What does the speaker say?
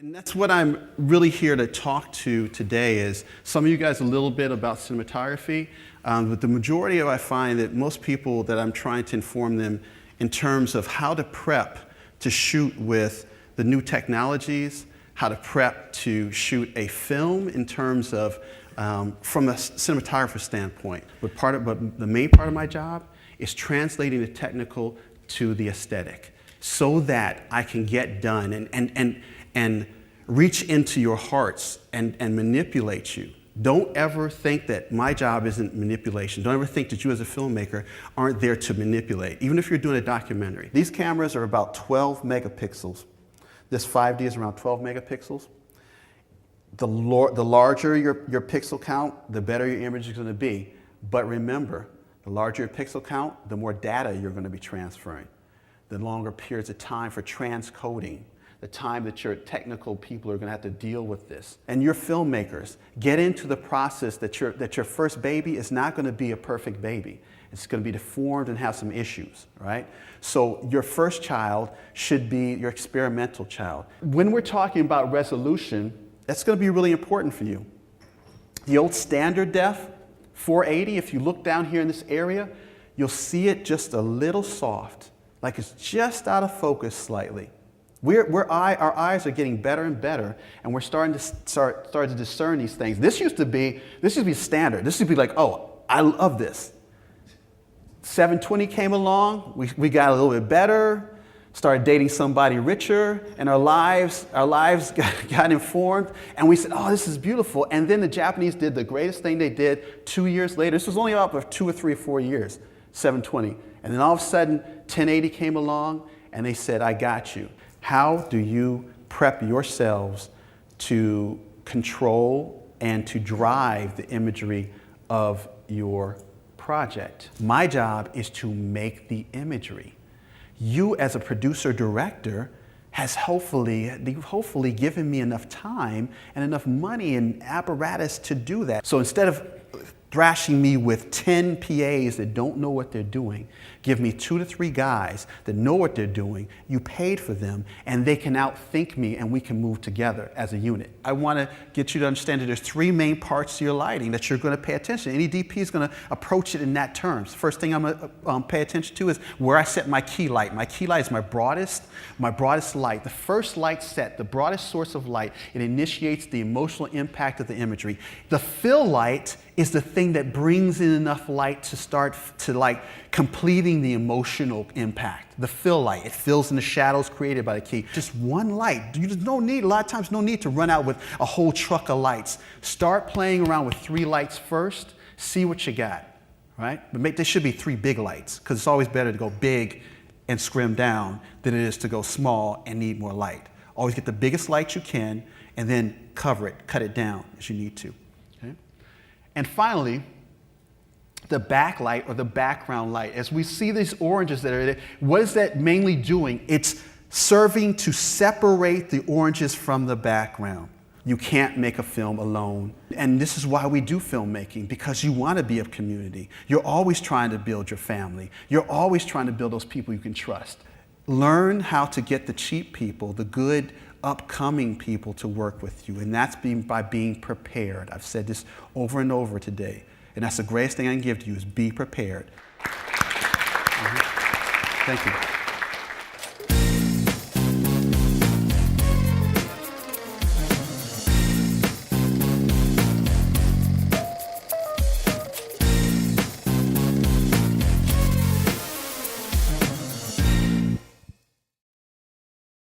And that's what I'm really here to talk to today is some of you guys a little bit about cinematography, but the majority of I find that most people that I'm trying to inform them in terms of how to prep to shoot with the new technologies, how to prep to shoot a film in terms of from a cinematographer standpoint. But the main part of my job is translating the technical to the aesthetic so that I can get done and reach into your hearts and manipulate you. Don't ever think that my job isn't manipulation. Don't ever think that you as a filmmaker aren't there to manipulate, even if you're doing a documentary. These cameras are about 12 megapixels. This 5D is around 12 megapixels. The larger your pixel count, the better your image is going to be. But remember, the larger your pixel count, the more data you're going to be transferring. The longer periods of time for transcoding, the time that your technical people are going to have to deal with this. And your filmmakers, get into the process that your first baby is not going to be a perfect baby. It's going to be deformed and have some issues, right? So your first child should be your experimental child. When we're talking about resolution, that's going to be really important for you. The old standard def, 480, if you look down here in this area, you'll see it just a little soft, like it's just out of focus slightly. Our eyes are getting better and better, and we're starting to discern these things. This used to be standard. This used to be like, oh, I love this. 720 came along, we got a little bit better, started dating somebody richer, and our lives got informed, and we said, oh, this is beautiful. And then the Japanese did the greatest thing they did 2 years later. This was only about for 2 or 3 or 4 years, 720. And then all of a sudden, 1080 came along, and they said, I got you. How do you prep yourselves to control and to drive the imagery of your project? My job is to make the imagery. You as a producer director has hopefully given me enough time and enough money and apparatus to do that. So instead of thrashing me with 10 PAs that don't know what they're doing, give me 2 to 3 guys that know what they're doing. You paid for them, and they can outthink me, and we can move together as a unit. I want to get you to understand that there's 3 main parts to your lighting that you're going to pay attention to. Any DP is going to approach it in that terms. First thing I'm going to pay attention to is where I set my key light. My key light is my broadest light. The first light set, the broadest source of light, it initiates the emotional impact of the imagery. The fill light is the thing that brings in enough light to start to like completing the emotional impact. The fill light, it fills in the shadows created by the key. Just one light. You just a lot of times no need to run out with a whole truck of lights. Start playing around with 3 lights first, see what you got, right? But there should be 3 big lights, because it's always better to go big and scrim down than it is to go small and need more light. Always get the biggest light you can, and then cover it, cut it down as you need to. And finally, the backlight or the background light. As we see these oranges that are there, what is that mainly doing? It's serving to separate the oranges from the background. You can't make a film alone. And this is why we do filmmaking, because you want to be a community. You're always trying to build your family. You're always trying to build those people you can trust. Learn how to get the cheap people, the good, upcoming people to work with you, and that's by being prepared. I've said this over and over today, and that's the greatest thing I can give to you is be prepared. Thank you.